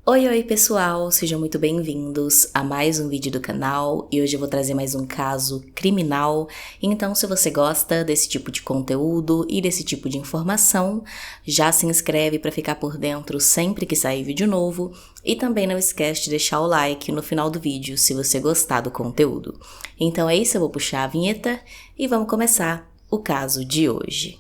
Oi pessoal, sejam muito bem-vindos a mais um vídeo do canal e hoje eu vou trazer mais um caso criminal. Então, se você gosta desse tipo de conteúdo e desse tipo de informação, já se inscreve para ficar por dentro sempre que sair vídeo novo e também não esquece de deixar o like no final do vídeo se você gostar do conteúdo. Então é isso, eu vou puxar a vinheta e vamos começar o caso de hoje.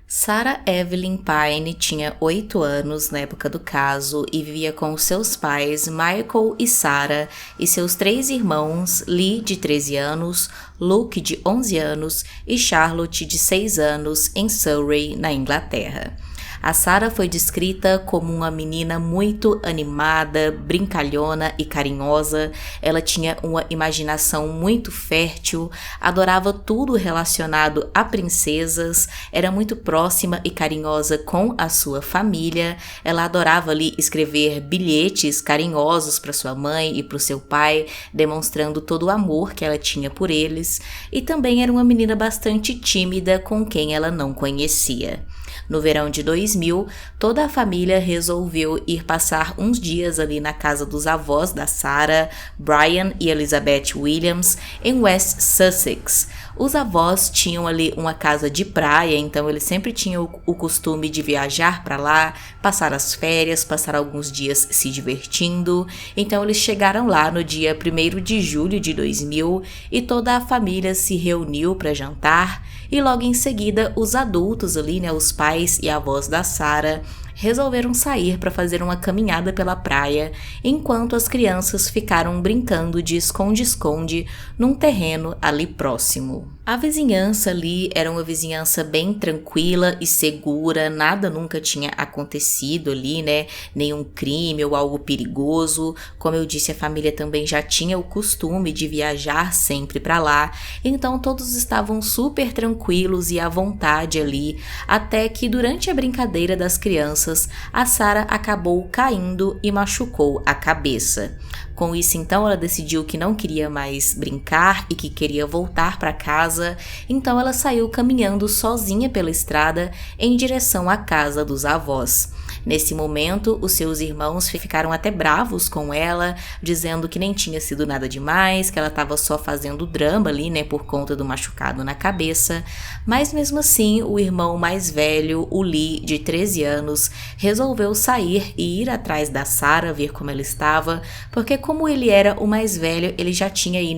Sarah Evelyn Pine tinha 8 anos na época do caso e vivia com seus pais Michael e Sarah e seus 3 irmãos, Lee, de 13 anos, Luke, de 11 anos e Charlotte, de 6 anos, em Surrey, na Inglaterra. A Sarah foi descrita como uma menina muito animada, brincalhona e carinhosa. Ela tinha uma imaginação muito fértil, adorava tudo relacionado a princesas, era muito próxima e carinhosa com a sua família. Ela adorava ali escrever bilhetes carinhosos para sua mãe e para o seu pai, demonstrando todo o amor que ela tinha por eles. E também era uma menina bastante tímida com quem ela não conhecia. No verão de 2000, toda a família resolveu ir passar uns dias ali na casa dos avós da Sarah, Brian e Elizabeth Williams, em West Sussex. Os avós tinham ali uma casa de praia, então eles sempre tinham o costume de viajar para lá, passar as férias, passar alguns dias se divertindo. Então eles chegaram lá no dia 1º de julho de 2000 e toda a família se reuniu para jantar. E logo em seguida, os adultos ali, os pais e avós da Sarah, resolveram sair para fazer uma caminhada pela praia, enquanto as crianças ficaram brincando de esconde-esconde num terreno ali próximo. A vizinhança ali era uma vizinhança bem tranquila e segura, nada nunca tinha acontecido ali, nenhum crime ou algo perigoso. Como eu disse, a família também já tinha o costume de viajar sempre para lá, então todos estavam super tranquilos e à vontade ali, até que durante a brincadeira das crianças, a Sarah acabou caindo e machucou a cabeça. Com isso, então, ela decidiu que não queria mais brincar e que queria voltar para casa, então ela saiu caminhando sozinha pela estrada em direção à casa dos avós. Nesse momento, os seus irmãos ficaram até bravos com ela, dizendo que nem tinha sido nada demais, que ela estava só fazendo drama ali, por conta do machucado na cabeça. Mas mesmo assim, o irmão mais velho, o Lee, de 13 anos, resolveu sair e ir atrás da Sarah, ver como ela estava, porque como ele era o mais velho, ele já tinha aí,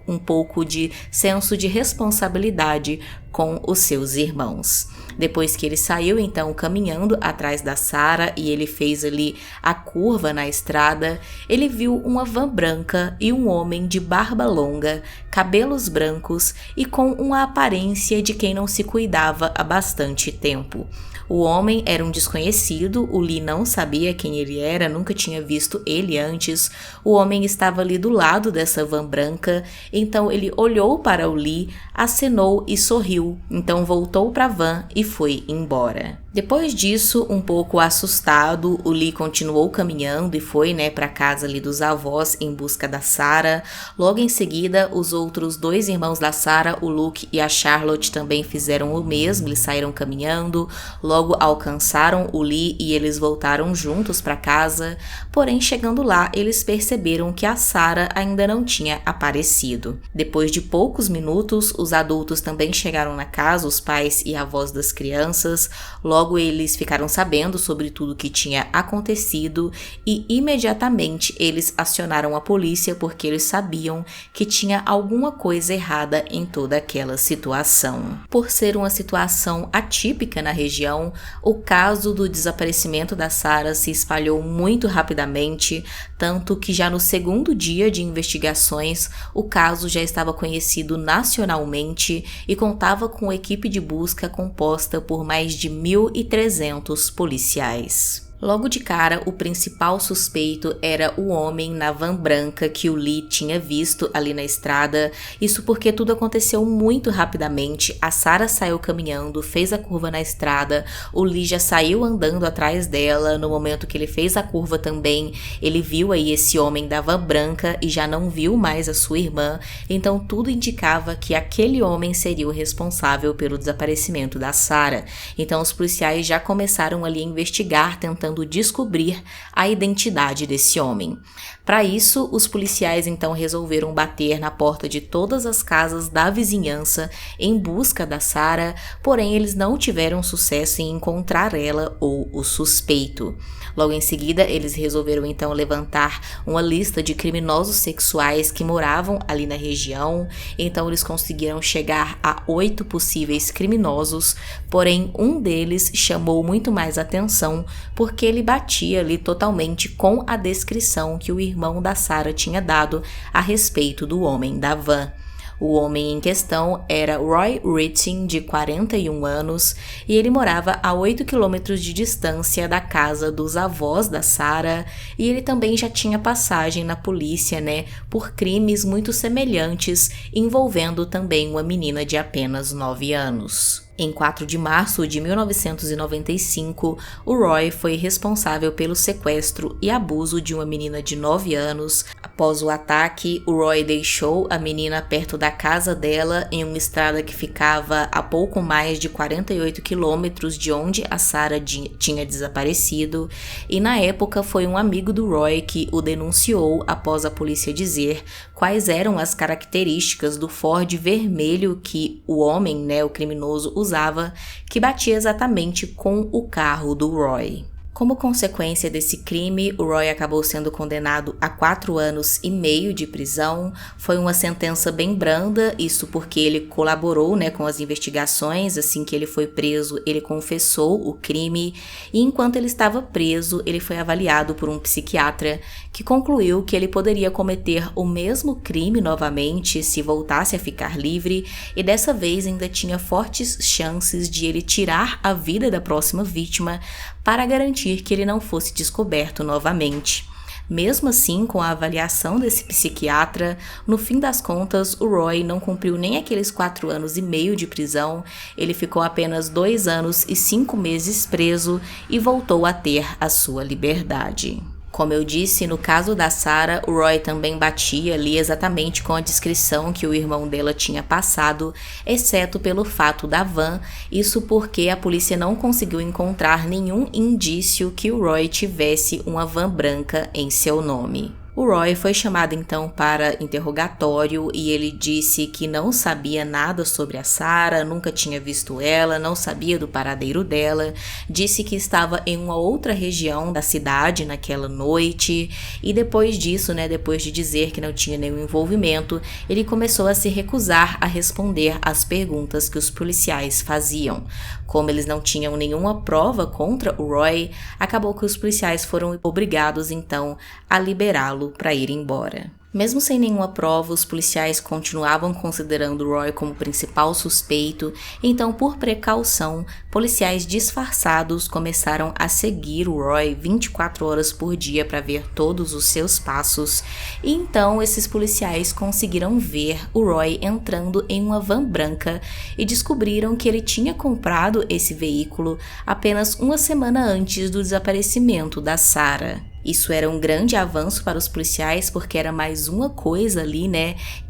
um pouco de senso de responsabilidade com os seus irmãos. Depois que ele saiu, então, caminhando atrás da Sarah e ele fez ali a curva na estrada, ele viu uma van branca e um homem de barba longa, cabelos brancos e com uma aparência de quem não se cuidava há bastante tempo. O homem era um desconhecido, o Lee não sabia quem ele era, nunca tinha visto ele antes. O homem estava ali do lado dessa van branca, então ele olhou para o Lee, acenou e sorriu, então voltou para a van e foi embora. Depois disso, um pouco assustado, o Lee continuou caminhando e foi, para a casa ali dos avós em busca da Sarah. Logo em seguida, os outros 2 irmãos da Sarah, o Luke e a Charlotte, também fizeram o mesmo, eles saíram caminhando. Logo alcançaram o Lee e eles voltaram juntos para casa, porém chegando lá eles perceberam que a Sarah ainda não tinha aparecido. Depois de poucos minutos, os adultos também chegaram na casa, os pais e avós das crianças. Logo eles ficaram sabendo sobre tudo que tinha acontecido e imediatamente eles acionaram a polícia porque eles sabiam que tinha alguma coisa errada em toda aquela situação. Por ser uma situação atípica na região, o caso do desaparecimento da Sarah se espalhou muito rapidamente, tanto que já no 2º dia de investigações, o caso já estava conhecido nacionalmente e contava com uma equipe de busca composta por mais de 1.300 policiais. Logo de cara, o principal suspeito era o homem na van branca que o Lee tinha visto ali na estrada. Isso porque tudo aconteceu muito rapidamente. A Sarah saiu caminhando, fez a curva na estrada, o Lee já saiu andando atrás dela. No momento que ele fez a curva também, ele viu aí esse homem da van branca e já não viu mais a sua irmã. Então tudo indicava que aquele homem seria o responsável pelo desaparecimento da Sarah. Então os policiais já começaram ali a investigar, tentando descobrir a identidade desse homem. Para isso, os policiais então resolveram bater na porta de todas as casas da vizinhança em busca da Sarah, porém eles não tiveram sucesso em encontrar ela ou o suspeito. Logo em seguida, eles resolveram então levantar uma lista de criminosos sexuais que moravam ali na região. Então eles conseguiram chegar a 8 possíveis criminosos, porém um deles chamou muito mais atenção porque ele batia ali totalmente com a descrição que o irmão da Sarah tinha dado a respeito do homem da van. O homem em questão era Roy Ritchie, de 41 anos, e ele morava a 8 quilômetros de distância da casa dos avós da Sarah, e ele também já tinha passagem na polícia, por crimes muito semelhantes, envolvendo também uma menina de apenas 9 anos. Em 4 de março de 1995, o Roy foi responsável pelo sequestro e abuso de uma menina de 9 anos. Após o ataque, o Roy deixou a menina perto da casa dela em uma estrada que ficava a pouco mais de 48 quilômetros de onde a Sarah tinha desaparecido, e na época foi um amigo do Roy que o denunciou após a polícia dizer quais eram as características do Ford vermelho que o homem, o criminoso, usava, que batia exatamente com o carro do Roy. Como consequência desse crime, o Roy acabou sendo condenado a 4 anos e meio de prisão. Foi uma sentença bem branda, isso porque ele colaborou, com as investigações. Assim que ele foi preso, ele confessou o crime, e enquanto ele estava preso, ele foi avaliado por um psiquiatra que concluiu que ele poderia cometer o mesmo crime novamente se voltasse a ficar livre, e dessa vez ainda tinha fortes chances de ele tirar a vida da próxima vítima para garantir que ele não fosse descoberto novamente. Mesmo assim, com a avaliação desse psiquiatra, no fim das contas, o Roy não cumpriu nem aqueles 4 anos e meio de prisão, ele ficou apenas 2 anos e 5 meses preso e voltou a ter a sua liberdade. Como eu disse, no caso da Sarah, o Roy também batia ali exatamente com a descrição que o irmão dela tinha passado, exceto pelo fato da van, isso porque a polícia não conseguiu encontrar nenhum indício que o Roy tivesse uma van branca em seu nome. O Roy foi chamado então para interrogatório e ele disse que não sabia nada sobre a Sarah, nunca tinha visto ela, não sabia do paradeiro dela, disse que estava em uma outra região da cidade naquela noite, e depois disso, depois de dizer que não tinha nenhum envolvimento, ele começou a se recusar a responder às perguntas que os policiais faziam. Como eles não tinham nenhuma prova contra o Roy, acabou que os policiais foram obrigados então a liberá-lo para ir embora. Mesmo sem nenhuma prova, os policiais continuavam considerando Roy como principal suspeito, então, por precaução, policiais disfarçados começaram a seguir o Roy 24 horas por dia para ver todos os seus passos, e então esses policiais conseguiram ver o Roy entrando em uma van branca e descobriram que ele tinha comprado esse veículo apenas uma semana antes do desaparecimento da Sarah. Isso era um grande avanço para os policiais porque era mais uma coisa ali,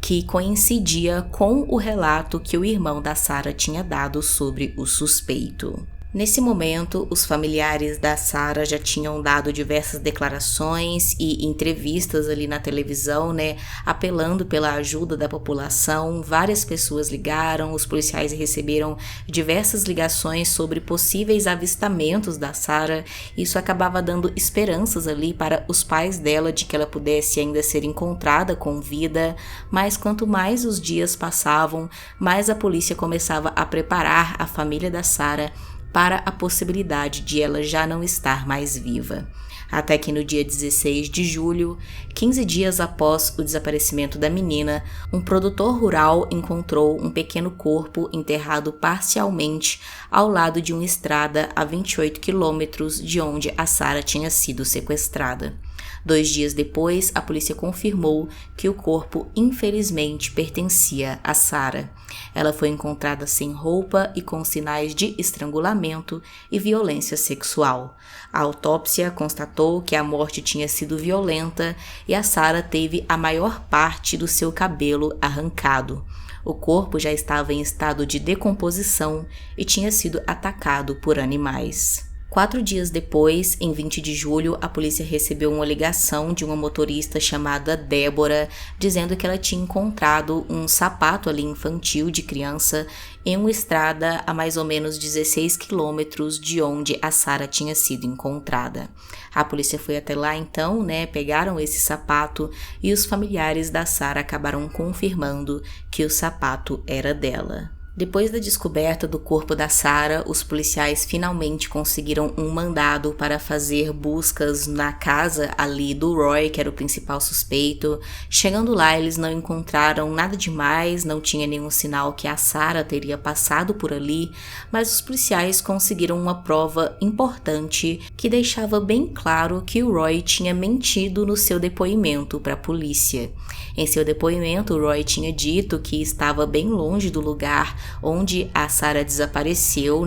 que coincidia com o relato que o irmão da Sarah tinha dado sobre o suspeito. Nesse momento, os familiares da Sarah já tinham dado diversas declarações e entrevistas ali na televisão, apelando pela ajuda da população. Várias pessoas ligaram, os policiais receberam diversas ligações sobre possíveis avistamentos da Sarah. Isso acabava dando esperanças ali para os pais dela de que ela pudesse ainda ser encontrada com vida, mas quanto mais os dias passavam, mais a polícia começava a preparar a família da Sarah para a possibilidade de ela já não estar mais viva. Até que no dia 16 de julho, 15 dias após o desaparecimento da menina, um produtor rural encontrou um pequeno corpo enterrado parcialmente ao lado de uma estrada a 28 quilômetros de onde a Sarah tinha sido sequestrada. 2 dias depois, a polícia confirmou que o corpo infelizmente pertencia a Sarah. Ela foi encontrada sem roupa e com sinais de estrangulamento e violência sexual. A autópsia constatou que a morte tinha sido violenta e a Sarah teve a maior parte do seu cabelo arrancado. O corpo já estava em estado de decomposição e tinha sido atacado por animais. 4 dias depois, em 20 de julho, a polícia recebeu uma ligação de uma motorista chamada Débora, dizendo que ela tinha encontrado um sapato ali infantil de criança em uma estrada a mais ou menos 16 quilômetros de onde a Sarah tinha sido encontrada. A polícia foi até lá então, pegaram esse sapato e os familiares da Sarah acabaram confirmando que o sapato era dela. Depois da descoberta do corpo da Sarah, os policiais finalmente conseguiram um mandado para fazer buscas na casa ali do Roy, que era o principal suspeito. Chegando lá, eles não encontraram nada demais, não tinha nenhum sinal que a Sarah teria passado por ali, mas os policiais conseguiram uma prova importante que deixava bem claro que o Roy tinha mentido no seu depoimento para a polícia. Em seu depoimento, o Roy tinha dito que estava bem longe do lugar onde a Sarah desapareceu,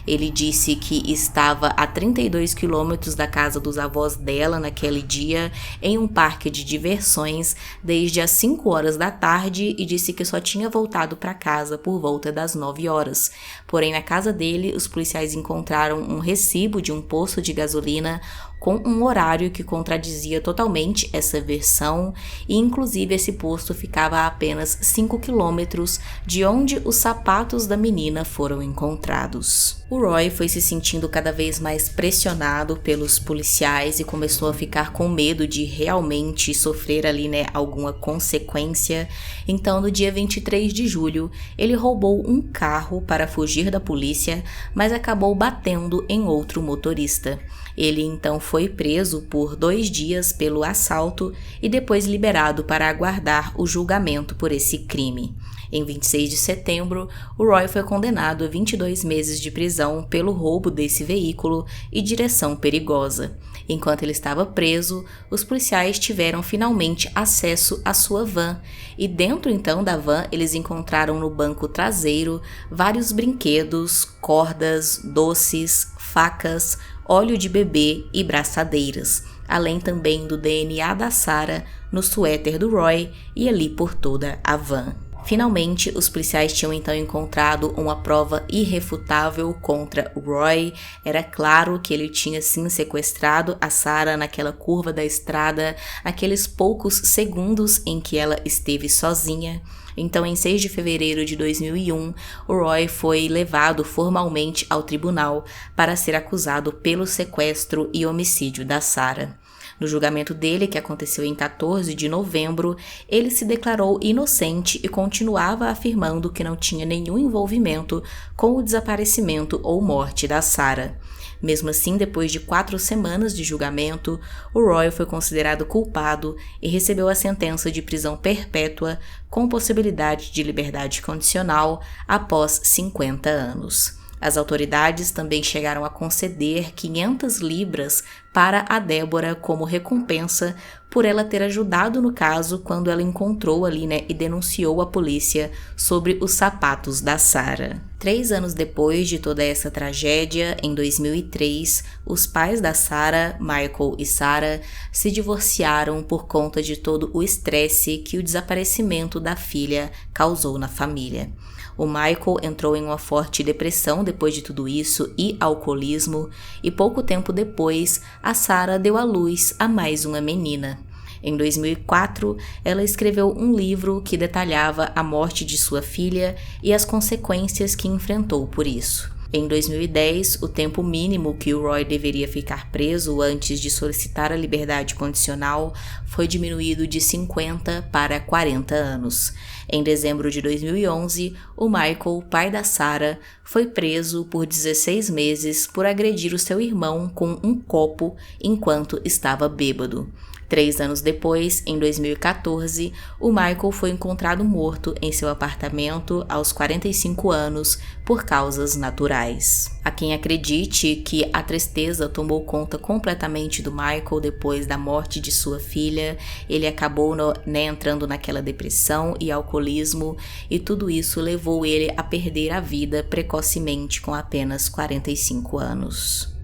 Ele disse que estava a 32 quilômetros da casa dos avós dela naquele dia, em um parque de diversões, desde as 5 horas da tarde, e disse que só tinha voltado para casa por volta das 9 horas. Porém, na casa dele, os policiais encontraram um recibo de um posto de gasolina com um horário que contradizia totalmente essa versão, e inclusive esse posto ficava a apenas 5 quilômetros de onde os sapatos da menina foram encontrados. O Roy foi se sentindo cada vez mais pressionado pelos policiais e começou a ficar com medo de realmente sofrer ali, alguma consequência. Então, no dia 23 de julho, ele roubou um carro para fugir da polícia, mas acabou batendo em outro motorista. Ele então foi preso por 2 dias pelo assalto e depois liberado para aguardar o julgamento por esse crime. Em 26 de setembro, o Roy foi condenado a 22 meses de prisão pelo roubo desse veículo e direção perigosa. Enquanto ele estava preso, os policiais tiveram finalmente acesso à sua van, e dentro então da van eles encontraram no banco traseiro vários brinquedos, cordas, doces, facas, óleo de bebê e braçadeiras, além também do DNA da Sarah no suéter do Roy e ali por toda a van. Finalmente, os policiais tinham então encontrado uma prova irrefutável contra o Roy. Era claro que ele tinha sim sequestrado a Sarah naquela curva da estrada, naqueles poucos segundos em que ela esteve sozinha. Então, em 6 de fevereiro de 2001, o Roy foi levado formalmente ao tribunal para ser acusado pelo sequestro e homicídio da Sarah. No julgamento dele, que aconteceu em 14 de novembro, ele se declarou inocente e continuava afirmando que não tinha nenhum envolvimento com o desaparecimento ou morte da Sarah. Mesmo assim, depois de 4 semanas de julgamento, o Roy foi considerado culpado e recebeu a sentença de prisão perpétua com possibilidade de liberdade condicional após 50 anos. As autoridades também chegaram a conceder 500 libras para a Débora como recompensa por ela ter ajudado no caso quando ela encontrou ali, e denunciou a polícia sobre os sapatos da Sarah. 3 anos depois de toda essa tragédia, em 2003, os pais da Sarah, Michael e Sarah, se divorciaram por conta de todo o estresse que o desaparecimento da filha causou na família. O Michael entrou em uma forte depressão depois de tudo isso e alcoolismo, e pouco tempo depois, a Sarah deu à luz a mais uma menina. Em 2004, ela escreveu um livro que detalhava a morte de sua filha e as consequências que enfrentou por isso. Em 2010, o tempo mínimo que o Roy deveria ficar preso antes de solicitar a liberdade condicional foi diminuído de 50 para 40 anos. Em dezembro de 2011, o Michael, pai da Sarah, foi preso por 16 meses por agredir o seu irmão com um copo enquanto estava bêbado. 3 anos depois, em 2014, o Michael foi encontrado morto em seu apartamento aos 45 anos por causas naturais. Há quem acredite que a tristeza tomou conta completamente do Michael depois da morte de sua filha. Ele acabou entrando naquela depressão e alcoolismo, e tudo isso levou ele a perder a vida precocemente com apenas 45 anos.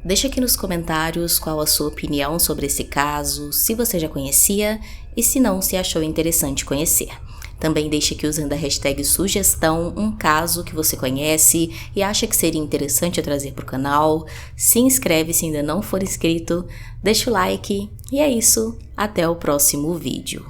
Deixa aqui nos comentários qual a sua opinião sobre esse caso, se você já conhecia e se não, se achou interessante conhecer. Também deixa aqui usando a hashtag sugestão um caso que você conhece e acha que seria interessante eu trazer para o canal. Se inscreve se ainda não for inscrito, deixa o like e é isso, até o próximo vídeo.